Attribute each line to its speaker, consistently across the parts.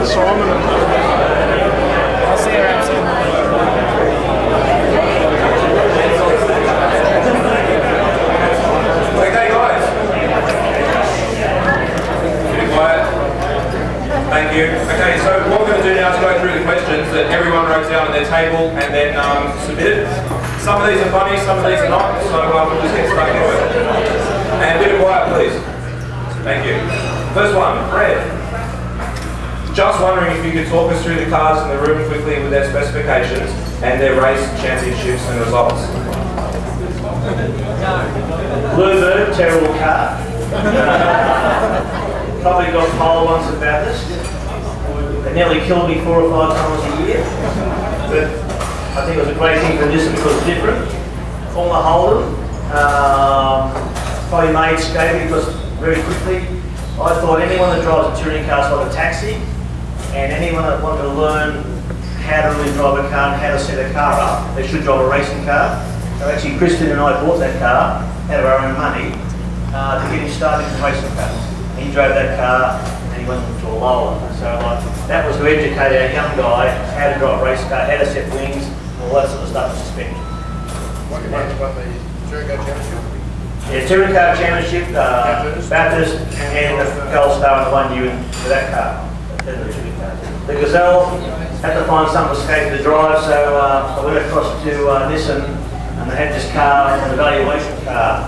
Speaker 1: I'll see you around soon.
Speaker 2: Okay, guys. Keep quiet. Thank you. Okay, so what we're going to do now is go through the questions that everyone wrote down on their table and then submitted. Some of these are funny, some of these are not, so we'll just get stuck into it. And a bit of quiet, please. Thank you. First one, Fred. Just wondering if you could talk us through the cars in the room quickly with their specifications and their race championships and results.
Speaker 3: Bluebird, terrible car. Probably got pole once at Bathurst. They nearly killed me 4 or 5 times a year. But I think it was a great thing for this because it's different. Formula Holden. Probably made skate because very quickly I thought anyone that drives a touring car is like a taxi, and anyone that wanted to learn how to really drive a car and how to set a car up, they should drive a racing car. So actually Kristen and I bought that car out of our own money to get him started in racing cars. He drove that car and he went to a lower. So that was to educate our young guy how to drive a race car, how to set wings, and all that sort of stuff, suspension.
Speaker 4: What you won the Touring Car Championship?
Speaker 3: Yeah, Touring Car Championship, Bathurst, and the Gold Star in the 1 year for that car. The Gazelle had to find some escape to drive, so I went across to Nissan, and they had this car, an evaluation car.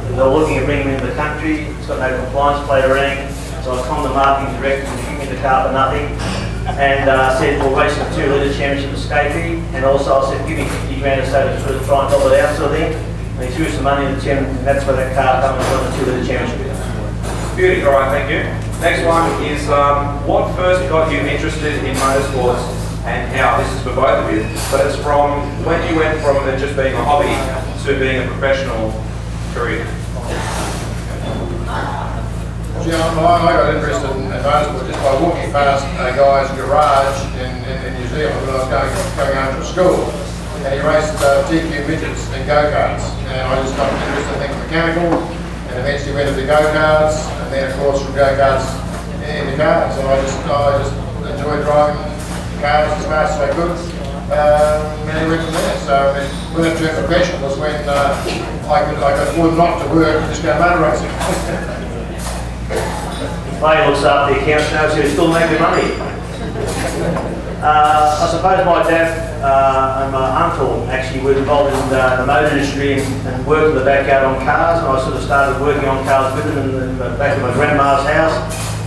Speaker 3: They were looking at bringing it into the country. It's got no compliance plate or anything, so I conned the marketing director to give me the car for nothing, and said we'll race the 2 litre championship escapee, and also I said give me 50 grand or so to sort of try and top it out sort of thing. And he threw some money in the tin, and that's where that car comes from, the 2 litre championship.
Speaker 2: Beauty, all right, thank you. Next one is what first got you interested in motorsports and how? This is for both of you, but it's from when you went from it just being a hobby to being a professional career.
Speaker 4: I got interested in motorsport just by walking past a guy's garage in New Zealand when I was going home from school. And he raced TQ midgets and go-karts. And I just got interested in things mechanical, and eventually went into go-karts, and then of course from go-karts into cars. And I just enjoyed driving cars as fast as I could. And he went from there. So when I turned professional was when I could afford not to work and just go motor racing.
Speaker 3: Clay looks after the accounts now, so he's still making money. I suppose my dad and my uncle actually were involved in the motor industry and worked in the backyard on cars, and I sort of started working on cars with them in the back of my grandma's house,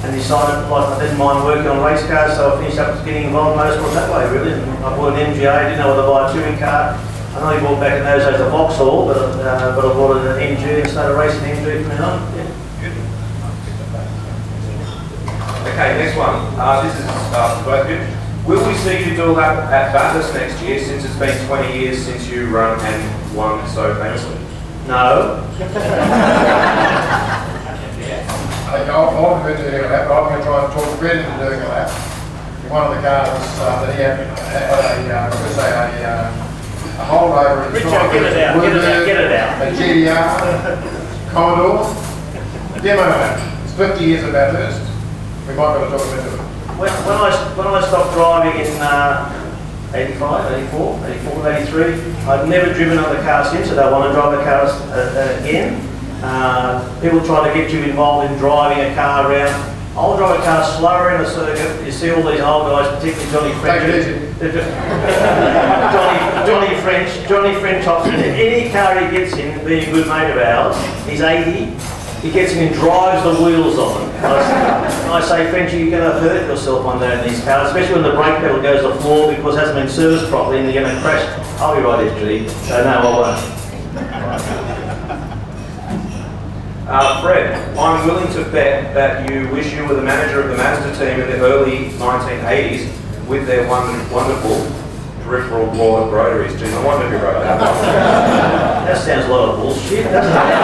Speaker 3: and decided like I didn't mind working on race cars, so I finished up getting involved in motorsport that way really. And I bought an MGA, didn't know whether to buy a touring car. I know he bought back in those days a Vauxhall, but I bought an MG and started racing MG from then on. Yeah.
Speaker 2: Okay, next one. This is for both of you. Will we see you do a lap at Bathurst next year, since it's been 20 years since you run and won so famously?
Speaker 3: No.
Speaker 4: I've been doing a lap, but I'm going to try and talk Fred into doing a lap. One of the cars that he had a holdover in
Speaker 3: Richard, get it out, get it out.
Speaker 4: A GDR, Commodore, demo lap. It's 50 years of Bathurst. We might be able to talk a bit to it.
Speaker 3: When I stopped driving in 85, 84, 83, I've never driven another car since, so I don't want to drive the cars again. People try to get you involved in driving a car around. I'll drive a car slower in a circuit. You see all these old guys, particularly Johnny French. Johnny French hops in any car he gets in, being a good mate of ours. He's 80. He gets in and drives the wheels on. I say, Frenchy, you're going to hurt yourself one day in these cars, especially when the brake pedal goes to the floor because it hasn't been serviced properly and you're going to crash. I'll be right here, Judy. So no, I won't.
Speaker 2: Fred, I'm willing to bet that you wish you were the manager of the Mazda team in the early 1980s with their wonderful peripheral board rotaries. Geez, I wonder who wrote that one.
Speaker 3: That sounds a lot of bullshit, doesn't it?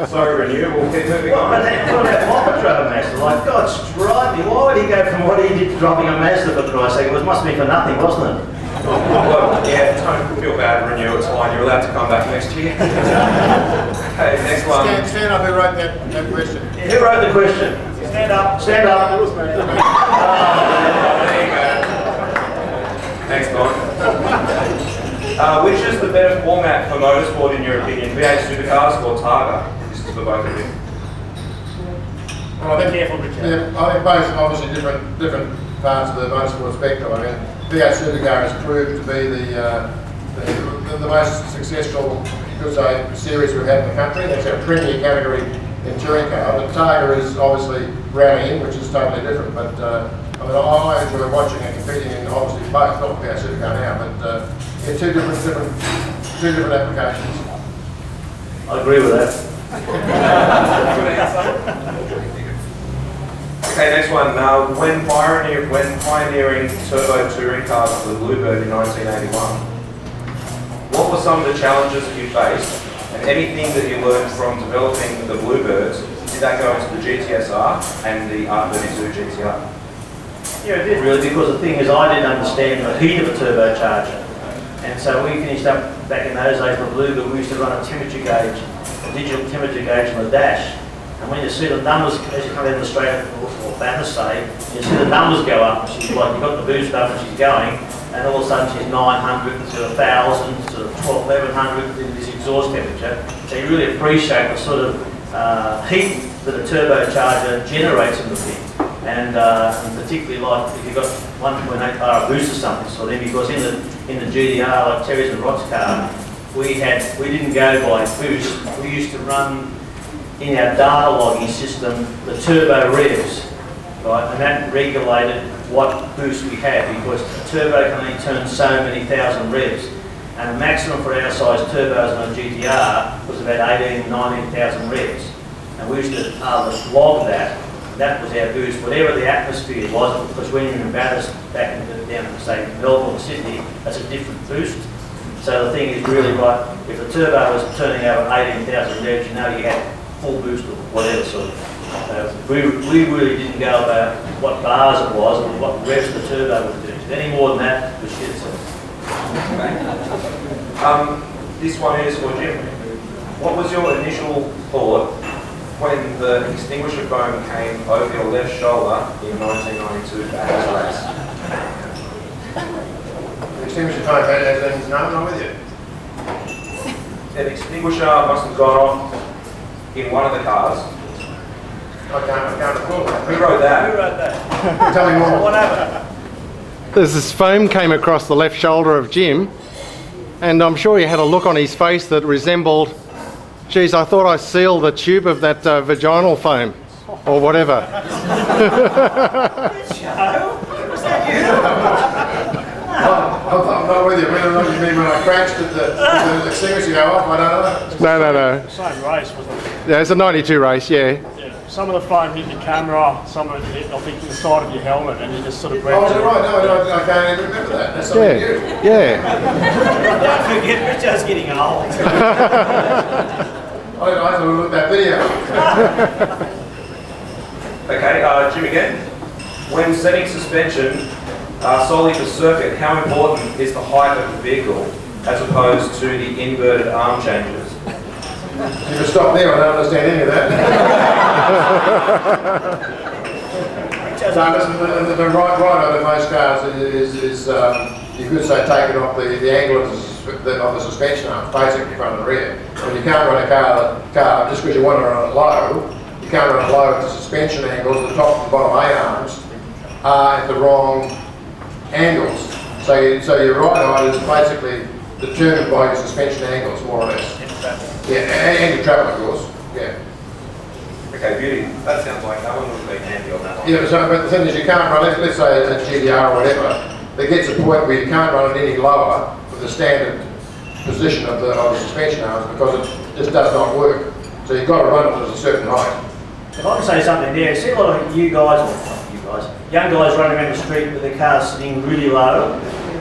Speaker 2: Sorry, Renew, we'll keep moving on.
Speaker 3: What about Papa drove a Mazda? Like, God, strike me. Why would he go from what he did to driving a Mazda for Christ's sake? It must be for nothing, wasn't it?
Speaker 2: Well, yeah, don't feel bad, Renew, it's fine. You're allowed to come back next year. Okay, next one.
Speaker 4: Stand up, who wrote that question?
Speaker 3: Who wrote the question?
Speaker 1: Stand up.
Speaker 3: Stand up.
Speaker 1: It was me.
Speaker 2: There you go. Thanks, Don. Which is the better format for motorsport in your opinion, V8 supercars or Targa? This is for both of you.
Speaker 4: Well, I think,
Speaker 1: Careful, Richard.
Speaker 4: yeah, I think both are obviously different parts of the motorsport spectrum. I mean, V8 Supercar has proved to be the most successful, because series we've had in the country. That's our premier category in touring car. But Targa is obviously rallying, which is totally different. But I mean, I enjoy watching and competing in obviously both, not V8 Supercar now, but yeah, two different applications.
Speaker 3: I agree with that.
Speaker 2: Okay, next one. When pioneering turbo touring cars for the Bluebird in 1981, what were some of the challenges that you faced, and anything that you learned from developing the Bluebirds, did that go into the GTSR and the R32 GTR?
Speaker 3: Yeah, it did really, because the thing is, I didn't understand the heat of a turbocharger. And so we finished up back in those days with Bluebird, we used to run a temperature gauge, a digital temperature gauge on the dash. And when you see the numbers, as you come down the straight, or Bathurst say, you see the numbers go up, and she's like, you've got the boost up and she's going, and all of a sudden she's 900 to 1,000 to 1,100 in this exhaust temperature. So you really appreciate the sort of heat that a turbocharger generates in the thing. And particularly like if you've got 1.8 bar boost or something, so then because in the GDR, like Terry's and Rod's car, we didn't go by boost, we used to run in our data logging system the turbo revs, right, and that regulated what boost we had, because a turbo can only turn so many thousand revs, and the maximum for our size turbos on a GTR was about 18,000 19,000 revs, and we used to log that. That was our boost, whatever the atmosphere was, because when you're in Bathurst, back down to say Melbourne or Sydney, that's a different boost. So the thing is really right, if the turbo was turning over 18,000 revs, you know you had full boost or whatever sort of. We really didn't go about what bars it was or what revs the turbo was doing. Any more than that was shit. So.
Speaker 2: This one is for Jim. What was your initial thought when the extinguisher foam came over your left shoulder in 1992 Bathurst race?
Speaker 4: The extinguisher foam has no, I'm with you.
Speaker 2: An extinguisher must have gone off in one of the cars.
Speaker 4: I can't recall that.
Speaker 2: Who wrote that?
Speaker 1: Who wrote that?
Speaker 4: Tell me more.
Speaker 1: What happened?
Speaker 5: There's this foam came across the left shoulder of Jim, and I'm sure he had a look on his face that resembled, geez, I thought I sealed the tube of that vaginal foam, or whatever.
Speaker 1: Was that you?
Speaker 4: I'm not with you. Whether or not you mean when I crashed at the extinguisher go off, I don't know.
Speaker 5: No.
Speaker 1: Same race, wasn't it?
Speaker 5: Yeah, it's a 92 race, yeah.
Speaker 1: Yeah. Some of the foam hit your camera, some of it hit, I think, the side of your helmet, and you just sort of
Speaker 4: Oh, is it right? No, I can't even remember that. That's something new.
Speaker 5: Yeah.
Speaker 3: Don't forget, Richard's getting old.
Speaker 4: I have to look at that video.
Speaker 2: Okay, Jim again. When setting suspension solely for circuit, how important is the height of the vehicle as opposed to the inverted arm changes?
Speaker 4: You can stop there, I don't understand any of that. So listen, the right of most cars is you could say taking off the angle of the suspension arm, basically front and rear. When you can't run a car just because you want to run it low, you can't run it low if the suspension angles, the top and bottom A arms, are at the wrong angles. So your right height is basically determined by your suspension angles, more or less. Yeah, and your travel, of course. Yeah.
Speaker 2: Okay, beauty. That sounds like that one would be handy on that one.
Speaker 4: Yeah, but the thing is, you can't run it. Let's say a GDR or whatever. There gets a point where you can't run it any lower with the standard position of the suspension arms because it just does not work. So you've got to run it at a certain height.
Speaker 3: If I can say something there, see a lot of you guys, or not you guys, young guys running around the street with their cars sitting really low.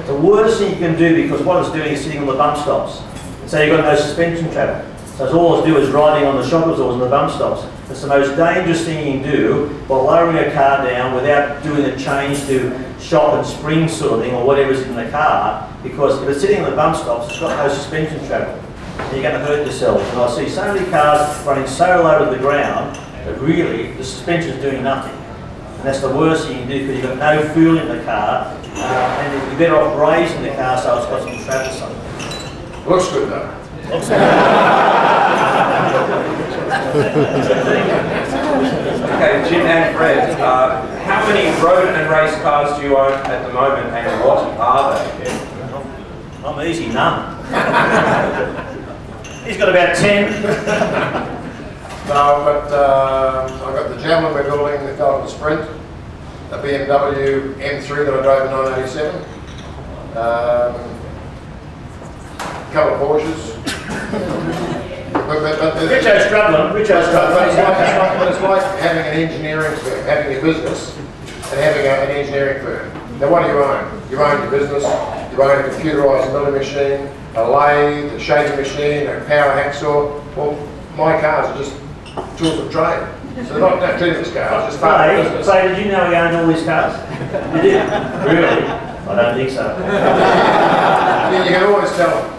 Speaker 3: The worst thing you can do, because what it's doing is sitting on the bump stops. So you've got no suspension travel. So all it's doing is riding on the shock absorbers and the bump stops. It's the most dangerous thing you can do by lowering a car down without doing a change to shock and spring sort of thing or whatever's in the car, because if it's sitting on the bump stops, it's got no suspension travel. And you're going to hurt yourself. And I see so many cars running so low to the ground, but really the suspension's doing nothing. And that's the worst thing you do because you've got no fuel in the car, and you're better off raising the car so it's got some travel on it.
Speaker 4: Looks good though.
Speaker 2: Okay, Jim and Fred, how many road and race cars do you own at the moment, and what are they?
Speaker 3: I'm easy, none. He's got about 10.
Speaker 4: No, but I've got the Javelin we're building, the Golden Sprint, a BMW M3 that I drove in 1987, a couple of Porsches.
Speaker 3: Richo's struggling.
Speaker 4: But it's like having an engineering firm, having your business and having an engineering firm. Now what do you own? You own your business, you own a computerised milling machine, a lathe, a shaping machine, a power hacksaw. Well, my cars are just tools of trade. So they're not treated as cars, just part of the business.
Speaker 3: So did you know he owned all these cars? You did? Really? I don't think so.
Speaker 4: You can always tell them.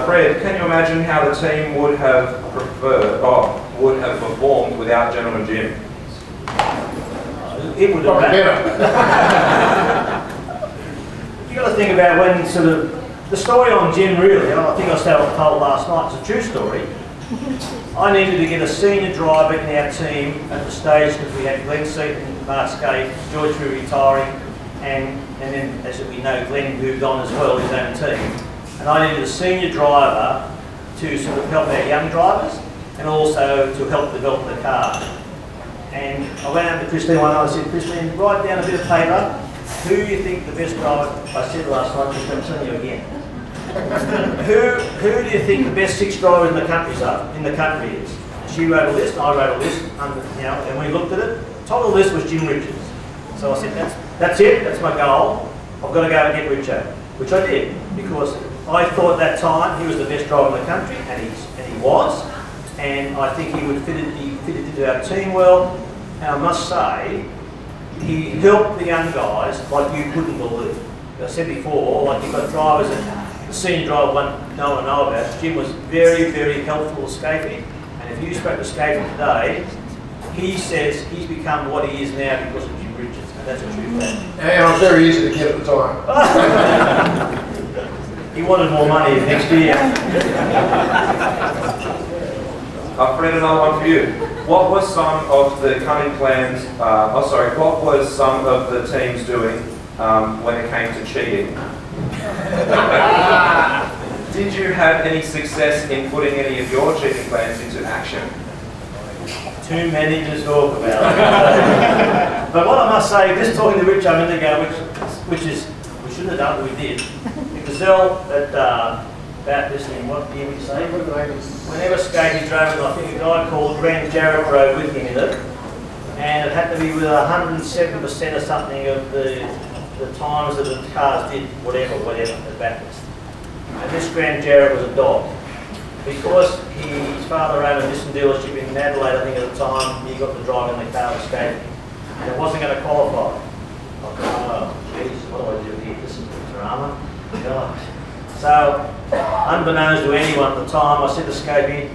Speaker 2: Fred, can you imagine how the team would have performed without Gentleman Jim?
Speaker 3: It would have been. You got to think about when sort of the story on Jim really. I think I told last night. It's a true story. I needed to get a senior driver in our team at the stage because we had Glenn Seaton, Mark Skate, George Drew retiring, and then as we know Glenn moved on as well, his own team. And I needed a senior driver to sort of help our young drivers and also to help develop the car. And I went over to Christine one night and I said, Christine, write down a bit of paper. Who do you think the best driver, I said last night, Christine, I'm telling you again. Who do you think the best 6 drivers in the country is? She wrote a list, I wrote a list, and we looked at it. Top of the list was Jim Richards. So I said, that's it, that's my goal. I've got to go and get Richo, which I did, because I thought at that time he was the best driver in the country, and he was. And I think he fitted into our team well. And I must say, he helped the young guys like you couldn't believe. I said before, like you've got drivers that the senior driver no one know about. Jim was very, very helpful to Scapey. And if you spoke to Scapey today, he says he's become what he is now because of Jim Richards. And that's a true fact.
Speaker 4: And I'm very easy to get at the time.
Speaker 3: He wanted more money next year.
Speaker 2: Fred, another one for you. What was some of the coming plans, what was some of the teams doing when it came to cheating? Did you have any success in putting any of your cheating plans into action?
Speaker 3: Too many to talk about. But what I must say, just talking to Rich a minute ago, which is, we shouldn't have done what we did. The Gazelle about this thing, what year would you say? Whenever Scapey drove it, I think a guy called Grant Jarrett drove with him in it, and it had to be with 107% or something of the times that the cars did whatever at Bathurst. And this Grant Jarrett was a dog. Because his father owned a Gibson dealership in Adelaide, I think at the time, he got the drive in the car with Scapey. And it wasn't going to qualify. I thought, oh, geez, what do I do here? This is drama. God. So, unbeknownst to anyone at the time, I said to Scapey,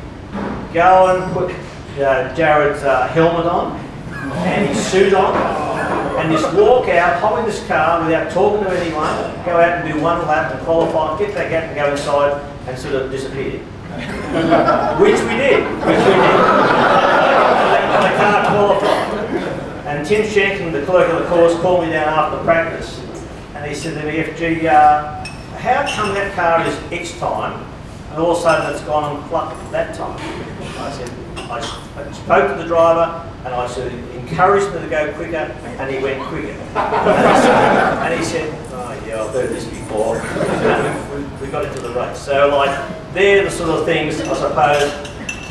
Speaker 3: go and put Jared's helmet on and his suit on and just walk out, hop in this car without talking to anyone, go out and do one lap and qualify, get that gap and go inside and sort of disappear. Which we did. And the car qualified. And Tim Shanklin, the clerk of the course, called me down after practice and he said to me, FG, how come that car is X time and all of a sudden it's gone and plucked that time? I said, I spoke to the driver and I said, encouraged him to go quicker and he went quicker. And he said, oh yeah, I've heard this before. And we got into the race. So like, they're the sort of things, I suppose,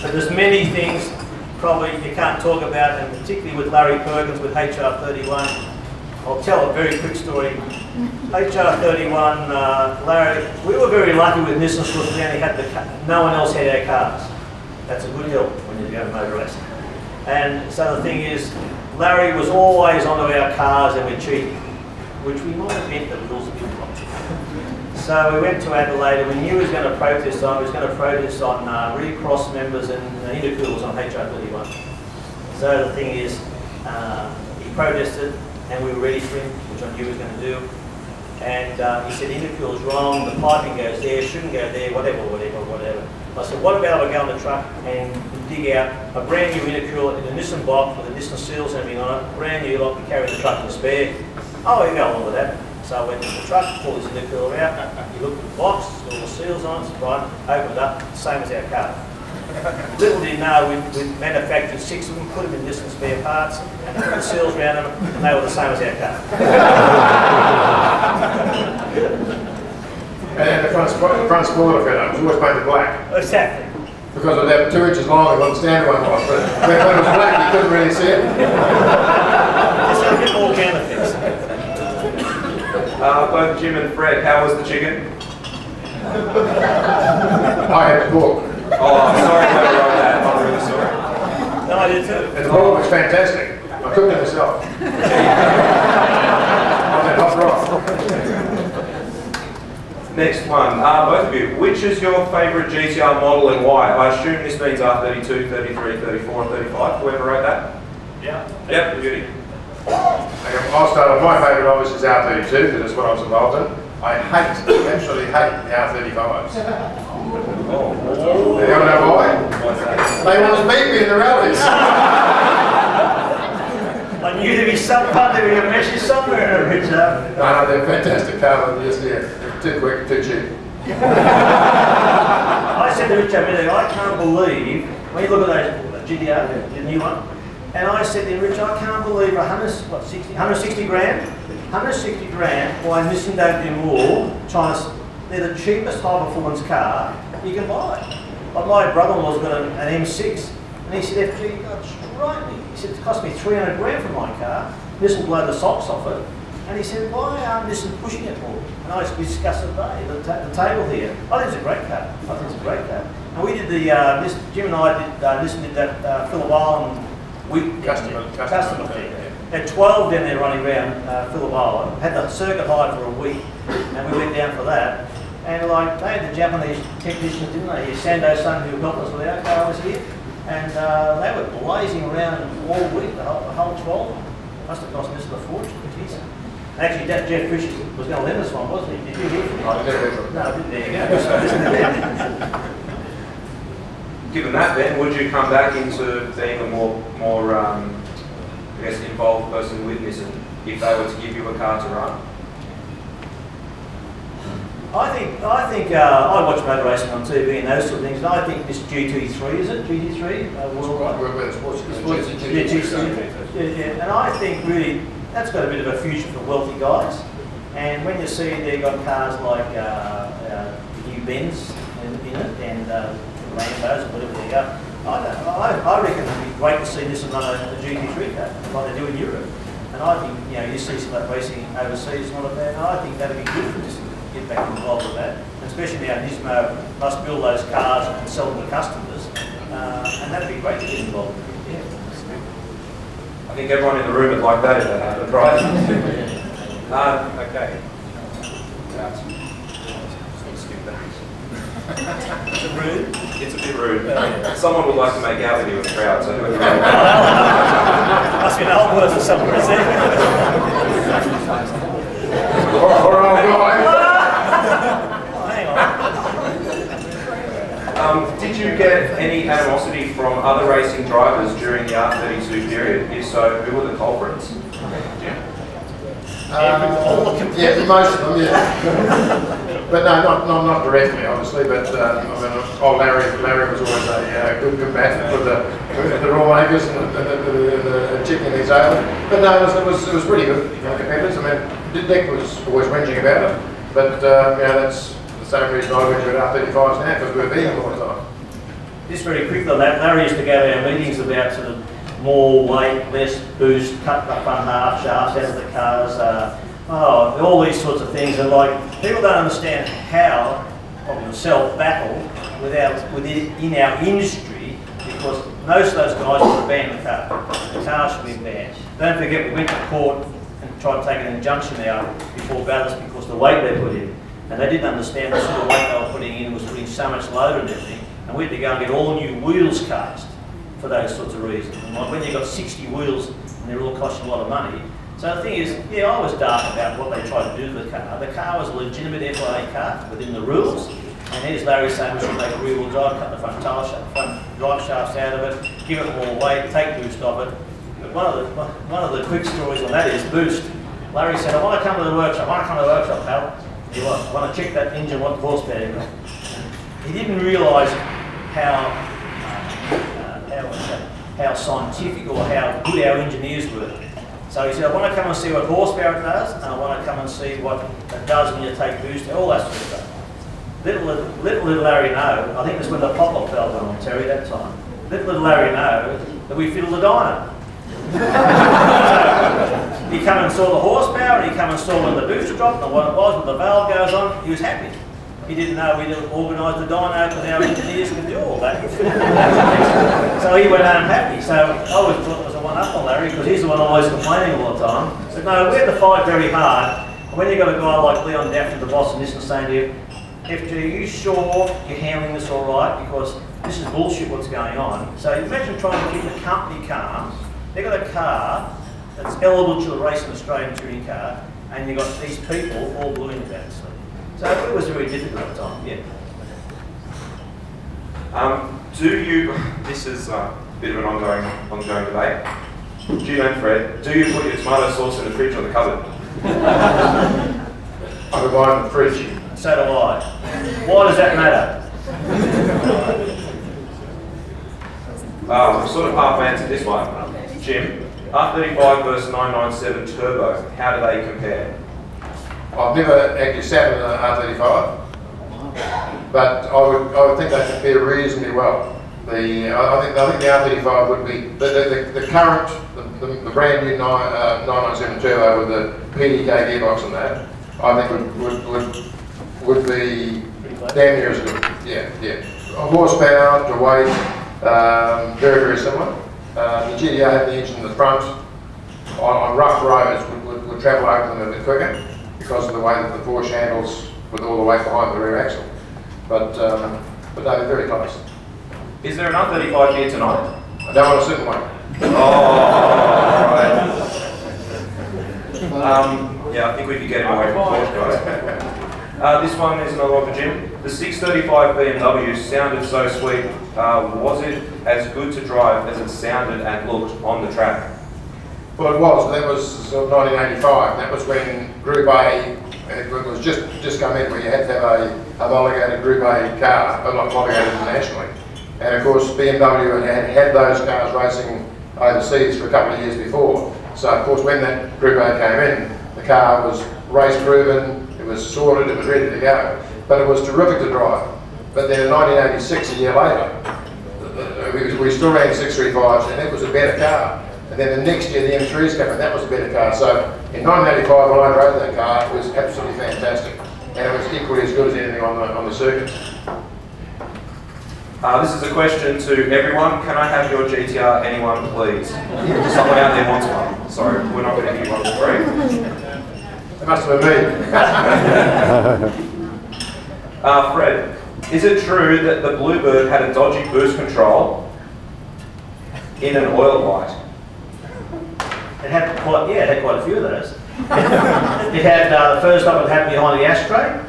Speaker 3: but there's many things probably you can't talk about, and particularly with Larry Perkins with HR 31. I'll tell a very quick story. HR 31, Larry, we were very lucky with Nissan because we only had no one else had our cars. That's a good help when you go to motor racing. And so the thing is, Larry was always onto our cars and we're cheating, which we might have meant the rules a bit wrong. So we went to Adelaide, and we knew he was going to protest on. He was going to protest on recross members and intercools on HR31. So the thing is, he protested, and we were ready for him, which I knew he was going to do. And he said, intercool's wrong, the piping goes there, shouldn't go there, whatever. I said, what about if I go on the truck and dig out a brand new intercooler in a Nissan box with the Nissan seals and everything on it, brand new, like we carry the truck in the spare. Oh, you go along with that. So I went to the truck, pulled his intercooler out, he looked at the box, all the seals on it, right, opened it up, same as our car. Little did he know, we manufactured 6 of them, put them in Nissan spare parts, and put the seals around them, and they were the same as our car.
Speaker 4: And the front spoiler filter was always painted black.
Speaker 3: Exactly.
Speaker 4: Because they were 2 inches long and what the standard one was, but when it was black you couldn't really see it.
Speaker 3: Just a bit more benefits.
Speaker 2: Both Jim and Fred, how was the chicken?
Speaker 4: I had to cook.
Speaker 2: Oh, I'm sorry about that. I'm really sorry.
Speaker 3: No, I did too.
Speaker 4: And the pork was fantastic. I cooked it myself. On that hot rock.
Speaker 2: Next one, both of you, which is your favourite GTR model and why? I assume this means R32, 33, 34, and 35, whoever wrote that?
Speaker 3: Yeah.
Speaker 2: Yep, beauty.
Speaker 4: Okay, I'll start off. My favourite obviously is R32 because that's what I was involved in. I absolutely hate the R35s.
Speaker 2: Oh.
Speaker 4: You don't know why?
Speaker 2: What's that?
Speaker 4: They want to beat me in the rallies.
Speaker 3: I knew there'd be some part, there'd be a message somewhere, Richard.
Speaker 4: No, they're fantastic cars, but just they're too quick, too cheap.
Speaker 3: I said to Richard, I can't believe, when you look at those GTR, the new one, and I said to him, Richard, I can't believe 160 grand? 160 grand, why Nissan don't do more, they're the cheapest high performance car you can buy. Like my brother-in-law's got an M6, and he said, FG, you got straight me. He said, it cost me 300 grand for my car, Nissan blow the socks off it, and he said, why aren't Nissan pushing it more? And I discussed it today, the table here. I think it's a great car. And we did Jim and I did, Nissan did that Phillip Island week. Customer thing. Had 12 down there running around Phillip Island, had the circuit hire for a week, and we went down for that. And like, they had the Japanese technicians, didn't they? Sando's son who helped us with our car was here. And they were blazing around all week, the whole 12. Must have cost Mr. a fortune. Actually, Jeff Fisher was going to lend us one, wasn't he? Did you hear from him?
Speaker 4: I didn't.
Speaker 3: No, I didn't. There you go.
Speaker 2: Given that then, would you come back into being a more I guess, involved person with Nissan if they were to give you a car to run?
Speaker 3: I think I watch motor racing on TV and those sort of things, and I think this GT3, is it? GT3? Yeah. And I think really that's got a bit of a future for wealthy guys. And when you see they've got cars like new Benz in it and Lambos or whatever they go, I reckon it'd be great to see this and run a GT3 car like they do in Europe. And I think you see some of that racing overseas, not a bad. And I think that'd be good for this to get back involved with that. And especially now Nismo must build those cars and sell them to customers, and that'd be great to get involved with. Yeah.
Speaker 2: I think everyone in the room would like that if that happened, right? Okay. Skip that.
Speaker 3: Is it rude?
Speaker 2: It's a bit rude. Someone would like to make out with you in the crowd, so whoever.
Speaker 3: Must be an old person somewhere, is there?
Speaker 4: Or old guy.
Speaker 3: Oh, hang on.
Speaker 2: Did you get any animosity from other racing drivers during the R32 period? If so, who were the culprits?
Speaker 4: Yeah, most of them, yeah. But no, not directly, obviously. But I mean, Larry was always a good man with the raw makers and the chicken in his ale. But no, it was pretty good for competitors. I mean, Dick was always whinging about it. But that's the same reason I went to R35s now, because we were beating all the time.
Speaker 3: Just very quickly, Larry used to go to our meetings about sort of more weight, less boost, cut the front half shafts out of the cars, all these sorts of things. And like, people don't understand how, probably themselves, battle within our industry, because most of those guys would have banned the car. The car should be banned. Don't forget, we went to court and tried to take an injunction out before Bathurst because the weight they put in. and they didn't understand the sort of weight they were putting in was putting so much load and everything, and we had to go and get all new wheels cast for those sorts of reasons. And like when you've got 60 wheels and they're all costing a lot of money. So the thing is, yeah, I was daft about what they tried to do to the car. The car was a legitimate FIA car within the rules. And here's Larry saying we should make a rear-wheel drive, cut the front drive shafts out of it, give it more weight, take boost off it. But one of the quick stories on that is boost. Larry said, I want to come to the workshop, pal. He was, I want to check that engine, what horsepower you got. He didn't realise how scientific or how good our engineers were. So he said, I want to come and see what horsepower it does, and I want to come and see what it does when you take boost, all that sort of stuff. Little did Larry know, I think it was when the pop-up valve went on, Terry, that time. Little did Larry know that we fiddled the dyno. So, he come and saw the horsepower, and he come and saw when the boost dropped, and what it was, when the valve goes on, he was happy. He didn't know we'd organised the dyno because our engineers could do all that. So he went home happy. So I always thought it was a one-up on Larry because he's the one always complaining all the time. But no, we had to fight very hard. And when you've got a guy like Leon Daffy, the boss, and this and saying to you, FG, are you sure you're handling this all right? Because this is bullshit what's going on. So imagine trying to keep the company calm. They've got a car that's eligible to race an Australian touring car, and you've got these people all bluing about it. So it was very difficult at the time, yeah.
Speaker 2: This is a bit of an ongoing debate. Gino and Fred, do you put your tomato sauce in the fridge or the cupboard?
Speaker 4: I would buy in the fridge.
Speaker 3: So do I. Why does that matter?
Speaker 2: Sort of half answered this one. Jim, R35 versus 997 Turbo, how do they compare?
Speaker 4: I've never actually sat in an R35, but I would think they compare reasonably well. I think the R35 would be the current, the brand new 997 Turbo with the PDK gearbox and that. I think would be damn near as good. Yeah. Horsepower to weight, very very similar. The GTR had the engine in the front. On rough roads would travel over them a bit quicker, because of the way that the Porsche handles with all the weight behind the rear axle. But they're very close.
Speaker 2: Is there an R35 here tonight?
Speaker 4: I don't want to sit in one.
Speaker 2: Oh, right. Yeah, I think we could get him away from Porsche, guys. This one is another one for Jim. The 635 BMW sounded so sweet. Was it as good to drive as it sounded and looked on the track?
Speaker 4: Well, it was. That was sort of 1985. That was when Group A, it was just come in, where you had to have a homologated Group A car, but not homologated internationally. And of course, BMW had those cars racing overseas for a couple of years before. So of course, when that Group A came in, the car was race proven, it was sorted, it was ready to go. But it was terrific to drive. But then in 1986, a year later, we still ran 635s, and it was a better car. And then the next year, the M3s came in, that was a better car. So in 1985, when I drove that car, it was absolutely fantastic. And it was equally as good as anything on the circuit.
Speaker 2: This is a question to everyone. Can I have your GTR, anyone, please? Someone out there wants one. Sorry, we're not going to give you one for free.
Speaker 4: It must have been me.
Speaker 2: Fred, is it true that the Bluebird had a dodgy boost control in an oil light?
Speaker 3: It had quite a few of those. It had the first up it had behind the ashtray,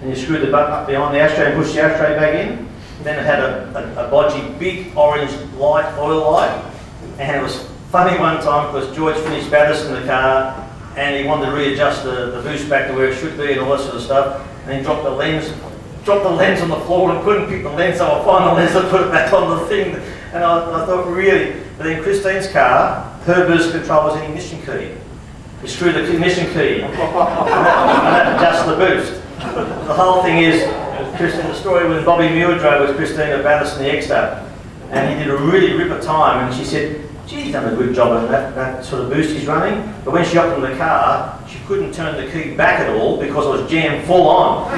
Speaker 3: and you screwed the button up behind the ashtray and pushed the ashtray back in. Then it had a bodgy big orange light, oil light, and it was funny one time because George finished Batterson in the car and he wanted to readjust the boost back to where it should be and all that sort of stuff, and he dropped the lens on the floor and couldn't pick the lens, so I found the lens and put it back on the thing, and I thought really, but in Christine's car, her boost control was an ignition key. You screw the ignition key and that adjusts the boost. The whole thing is, Christine, the story when Bobby Muir drove with Christine at Batterson the X-Star, and he did a really ripper time, and she said, gee, he's done a good job of that sort of boost he's running, but when she hopped in the car, she couldn't turn the key back at all because it was jammed full on.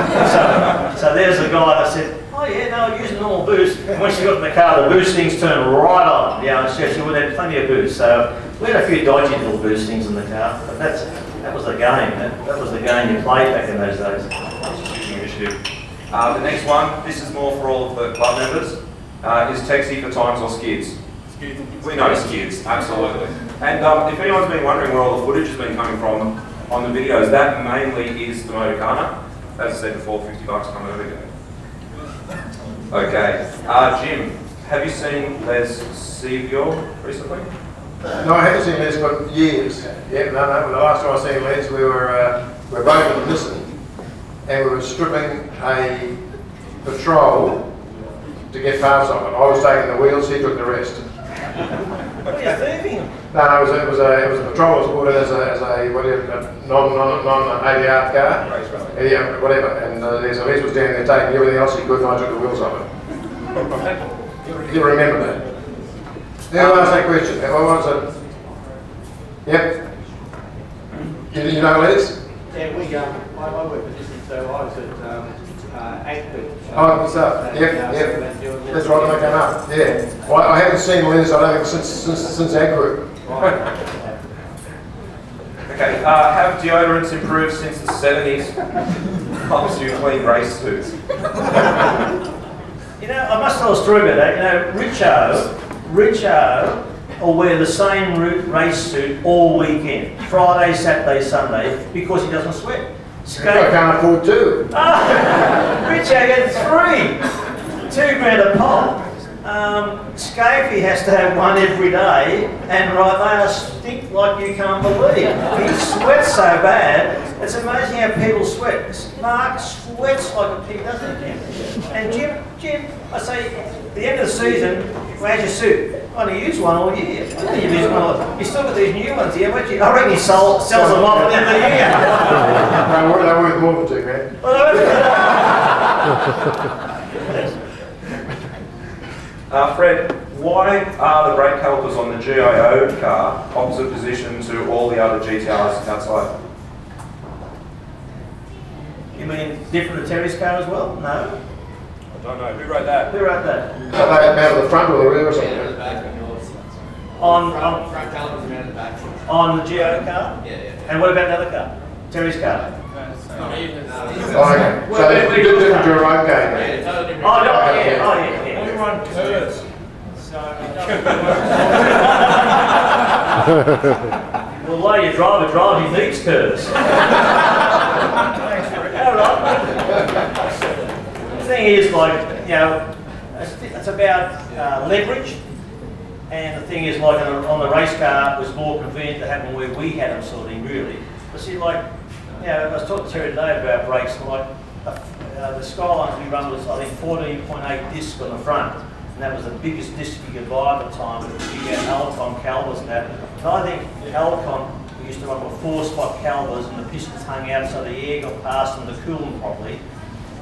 Speaker 3: So there's the guy that said, oh yeah, no, I'm using normal boost, and when she got in the car, the boost things turned right on. Yeah, she would have plenty of boost. So we had a few dodgy little boost things in the car, but that was the game. That was the game you played back in those days.
Speaker 2: championship. The next one, this is more for all of the club members, is Texie for times or skids. Skids. We know skids, absolutely. And if anyone's been wondering where all the footage has been coming from on the videos, that mainly is the Motorcana. As I said before, $50 come over here. Okay, Jim, have you seen Les Sevior recently?
Speaker 4: No, I haven't seen Les for years. Yeah, no. The last time I seen Les, we were both in Gibson, and we were stripping a patrol to get parts on it. I was taking the wheels, he took the rest.
Speaker 3: What are you thieving?
Speaker 4: No, it was a patrol. It was brought in as a non-ADR car. Yeah, whatever. And Les was down there taking everything else he could, and I took the wheels off it. You remember that? Now I'll ask that question. What was it? Yep. You know Les?
Speaker 6: Yeah, I work for Disney, so I was at Ankford.
Speaker 4: Oh, what's up? Yep. That's right, when I came up. Yeah. Well, I haven't seen Les, I don't think, since Ag Group.
Speaker 2: Okay, have deodorants improved since the 70s? Helps you clean race suits.
Speaker 3: You know, I must tell a story about that. You know, Richo will wear the same race suit all weekend, Friday, Saturday, Sunday, because he doesn't sweat.
Speaker 4: I can't afford two.
Speaker 3: Richo gets three, $2 grand a pop. Scafey has to have one every day, and right, they stink like you can't believe. He sweats so bad, it's amazing how people sweat. Mark sweats like a pig, doesn't he, Jim? And Jim, I say, at the end of the season, where's your suit? I only use one all year. You still got these new ones here, I reckon he sells them off at the end of the year.
Speaker 4: They're worth more than $2 grand.
Speaker 2: Fred, why are the brake calipers on the GIO car opposite position to all the other GTRs outside?
Speaker 3: You mean different to Terry's car as well? No.
Speaker 2: I don't know. Who wrote that?
Speaker 3: Who wrote that?
Speaker 4: Are they out of the front or the rear or something?
Speaker 3: On
Speaker 6: Front calipers around the back.
Speaker 3: On the GIO car?
Speaker 6: Yeah.
Speaker 3: And what about the other car? Terry's car?
Speaker 6: Not even.
Speaker 4: Oh, okay. So they did different to your own game.
Speaker 3: Oh, yeah.
Speaker 1: Everyone curves. So,
Speaker 3: Well, the way you drive, he needs curves. The thing is, like, you know, it's about leverage. And the thing is, like, on the race car, it was more convenient to have them where we had them, sort of thing, really. But see, like, you know, I was talking to Terry today about brakes, like, the Skylines we run was, I think, 14.8 disc on the front. And that was the biggest disc you could buy at the time, with the big Alcon calibers and that. And I think Alcon, we used to run with 4-spot calibers and the pistons hung out so the air got past them to cool them properly.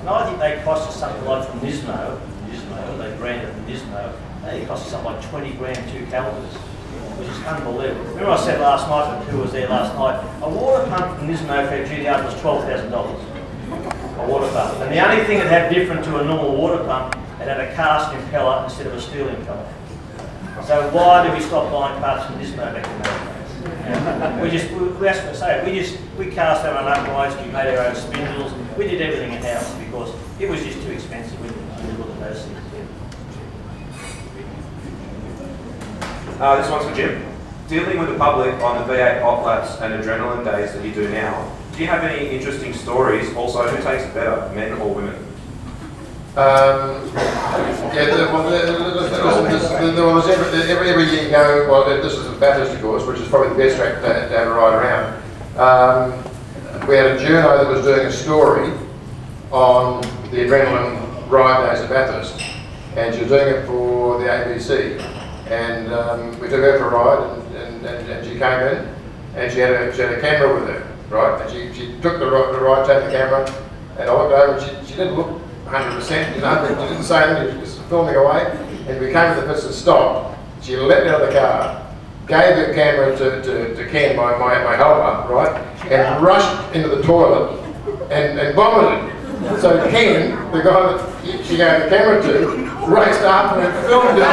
Speaker 3: And I think they cost us something like from Nismo, they branded the Nismo, they cost us something like 20 grand, 2 calibers, which is unbelievable. Remember I said last night, who was there last night, a water pump from Nismo for a GTR was $12,000. A water pump. And the only thing it had different to a normal water pump, it had a cast impeller instead of a steel impeller. So why did we stop buying parts from Nismo back in those days? We cast our own uprights, we made our own spindles, we did everything in-house because it was just too expensive. We didn't look at those things.
Speaker 2: This one's for Jim. Dealing with the public on the V8 hot laps and adrenaline days that you do now, do you have any interesting stories? Also, who takes it better, men or women?
Speaker 4: Every year you go, well, this is a Bathurst, of course, which is probably the best track to have a ride around. We had a journo that was doing a story on the adrenaline ride days at Bathurst, and she was doing it for the ABC. And we took her for a ride, and she came in, and she had a camera with her, right? And she took the ride, take the camera, and I looked over, and she didn't look 100%, you know, she didn't say anything, she was filming away, and we came to the pits and stopped. She leapt out of the car, gave her camera to Ken, my helper, right, and rushed into the toilet and vomited. So Ken, the guy that she gave the camera to, raced up and filmed it.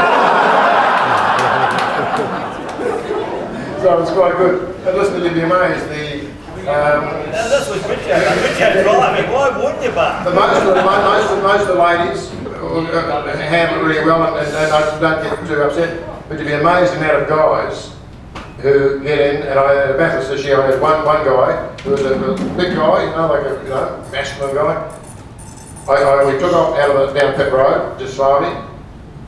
Speaker 4: So it was quite good. And listen, you'd be amazed,
Speaker 3: That's what Richard driving. Why wouldn't you, Bart?
Speaker 4: But most of the ladies handle it really well, and I don't get too upset. But you'd be amazed the amount of guys who get in, and I had a Bathurst this year. I had one guy who was a big guy, like a masculine guy. We took off out of down Pit Road, just slowly,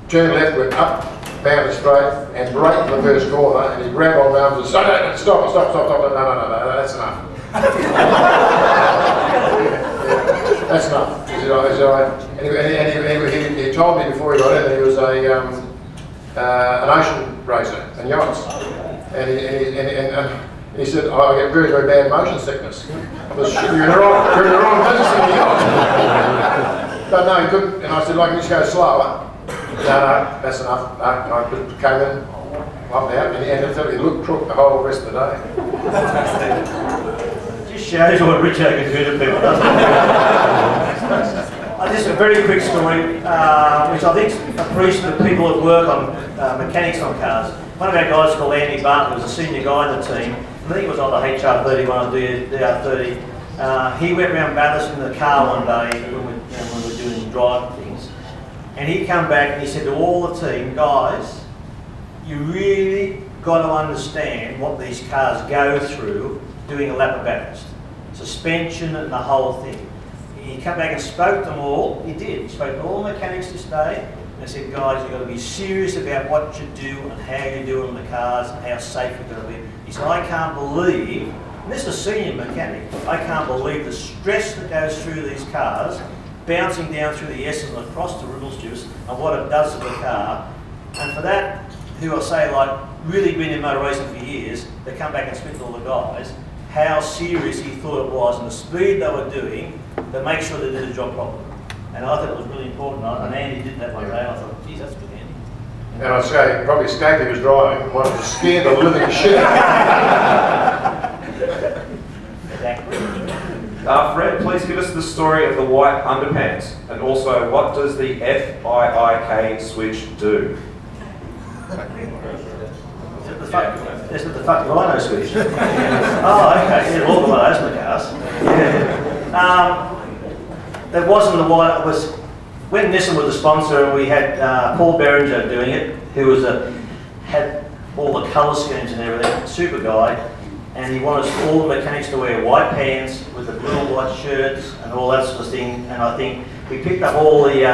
Speaker 4: turned left, went up, bounded straight, and braked in the first corner, and he grabbed on my arms and said, stop, no, that's enough. That's enough. He told me before he got in that he was an ocean racer and yachts. And he said, I get very, very bad motion sickness. You're in the wrong business in the yacht. But no, he couldn't. And I said, like, just go slower. No, that's enough. No, I came in, up out, and he looked crook the whole rest of the day.
Speaker 3: Just shows what Richard can do to people, doesn't it? Just a very quick story, which I think appreciates the people that work on mechanics on cars. One of our guys called Andy Bartlett was a senior guy in the team. I think it was either HR31 or DR30. He went around Bathurst in the car one day when we were doing driving things. And he came back and he said to all the team, guys, you really got to understand what these cars go through doing a lap of Bathurst. Suspension and the whole thing. He came back and spoke to them all. He did. He spoke to all the mechanics this day. And I said, guys, you've got to be serious about what you do and how you do it on the cars and how safe you're going to be. He said, I can't believe, and this is a senior mechanic, I can't believe the stress that goes through these cars, bouncing down through the S's and across the riddles juice and what it does to the car. And for that, who I say, like, really been in motor racing for years, they come back and speak to all the guys, how serious he thought it was and the speed they were doing to make sure they did the job properly. And I thought it was really important, and Andy did that one day, and I thought, geez, that's good, Andy.
Speaker 4: And I'd say, probably Scapey was driving and wanted to scare the living shit out
Speaker 3: Exactly.
Speaker 2: Fred, please give us the story of the white underpants, and also what does the FIIK switch do?
Speaker 3: Is it the fucking rhino switch? Oh, okay, yeah, all the one of those in the cars. Yeah. That wasn't the one, it was when Nissan was the sponsor and we had Paul Berenger doing it, who was had all the colour schemes and everything, super guy, and he wanted all the mechanics to wear white pants with the blue white shirts and all that sort of thing. And I think we picked up all the,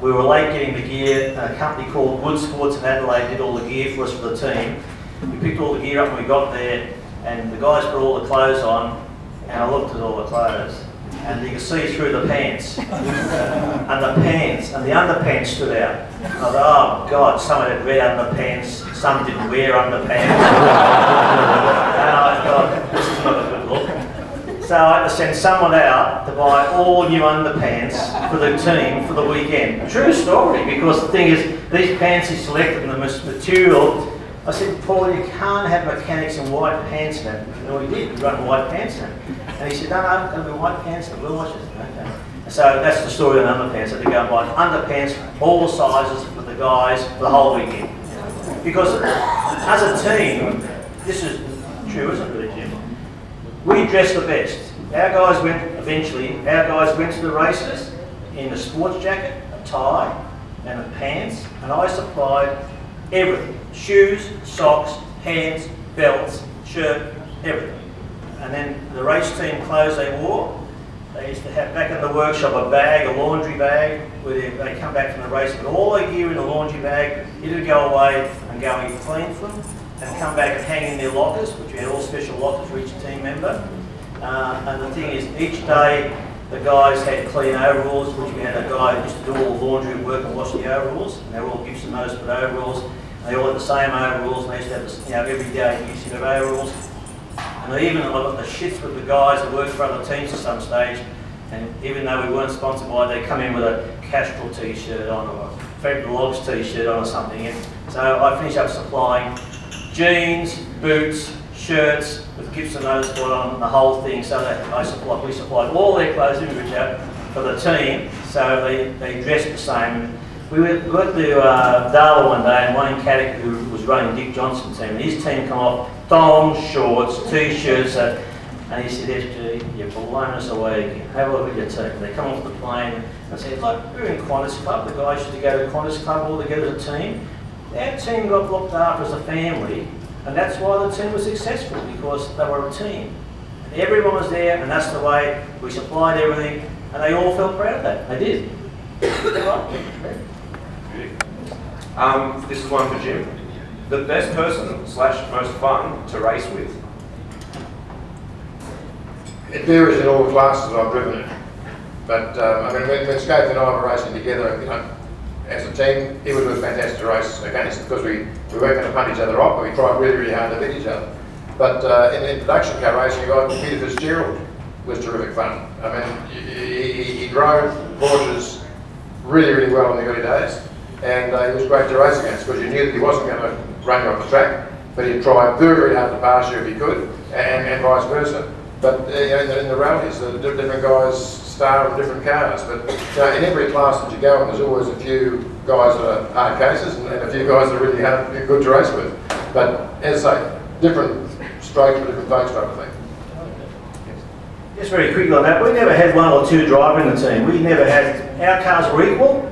Speaker 3: we were late getting the gear, a company called Wood Sports in Adelaide did all the gear for us for the team. We picked all the gear up and we got there, and the guys put all the clothes on, and I looked at all the clothes. And you could see through the pants, and the underpants stood out. I thought, oh God, some had red underpants, some didn't wear underpants. And I thought, this is not a good look. So I had to send someone out to buy all new underpants for the team for the weekend. True story, because the thing is, these pants he selected and the material, I said, Paul, you can't have mechanics in white pants now. No, he did, he run white pants now. And he said, no, it's going to be white pants and blue watches. Okay. So that's the story of the underpants. I had to go and buy underpants, all the sizes for the guys for the whole weekend. Because as a team, this is true, isn't it, really, Jim? We dressed the best. Our guys went to the races in a sports jacket, a tie, and a pants, and I supplied everything. Shoes, socks, hands, belts, shirt, everything. And then the race team clothes they wore, they used to have back in the workshop a bag, a laundry bag, where they come back from the race with all their gear in a laundry bag. It'd go away and go and get clean for them, and come back and hang in their lockers, which we had all special lockers for each team member. And the thing is, each day the guys had clean overalls, which we had a guy who used to do all the laundry work and wash the overalls, and they were all Gibson Motorsport overalls. They all had the same overalls, and they used to have this, every day a new set of overalls. And even I got the shits with the guys that worked for other teams at some stage, and even though we weren't sponsored by it, they come in with a Castrol t-shirt on or a Fred Logs t-shirt on or something. And so I finished up supplying jeans, boots, shirts with Gibson Motorsport on the whole thing, so that we supplied all their clothes in for the team, so they dressed the same. We went to Darwin one day, and Wayne Caddick, who was running Dick Johnson's team, and his team come off thongs, shorts, t-shirts, And he said, SG, you've blown us away again. Have a look at your team. They come off the plane and say, look, we're in Qantas Club. The guys used to go to Qantas Club all together as a team. Our team got looked after as a family, and that's why the team was successful, because they were a team. And everyone was there, and that's the way we supplied everything, and they all felt proud of that. They did.
Speaker 2: This is one for Jim. The best person / most fun to race with.
Speaker 4: It varies in all the classes I've driven in. But I mean, when Skate and I were racing together, you know, as a team, it was fantastic to race against because we weren't going to punt each other off, but we tried really, really hard to beat each other. But in production car racing, you got Peter Fitzgerald was terrific fun. I mean, he drove Porsches really, really well in the early days, and he was great to race against because you knew that he wasn't going to run you off the track, but he'd try very, very hard to pass you if he could, and vice versa. But in the rallies, the different guys star in different cars. But in every class that you go in, there's always a few guys that are hard cases and a few guys that are really hard, good to race with. But as I say, different strokes for different folks type of thing.
Speaker 3: Just very quickly on that, we never had one or two driver in the team. We never had, our cars were equal.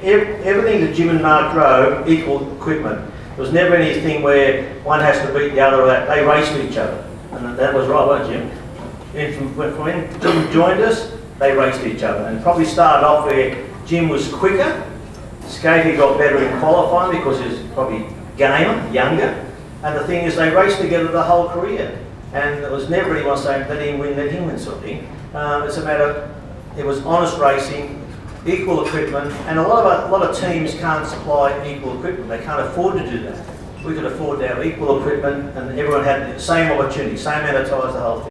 Speaker 3: Everything that Jim and Mark drove, equal equipment. There was never anything where one has to beat the other or that. They raced with each other. And that was right, wasn't it, Jim? And from when Jim joined us, they raced each other. And probably started off where Jim was quicker. Skatey got better in qualifying because he was probably gamer, younger. And the thing is, they raced together the whole career. And there was never anyone saying, let him win sort of thing. It's a matter, it was honest racing, equal equipment, and a lot of teams can't supply equal equipment. They can't afford to do that. We could afford to have equal equipment, and everyone had the same opportunity, same amount of tyres, the whole thing.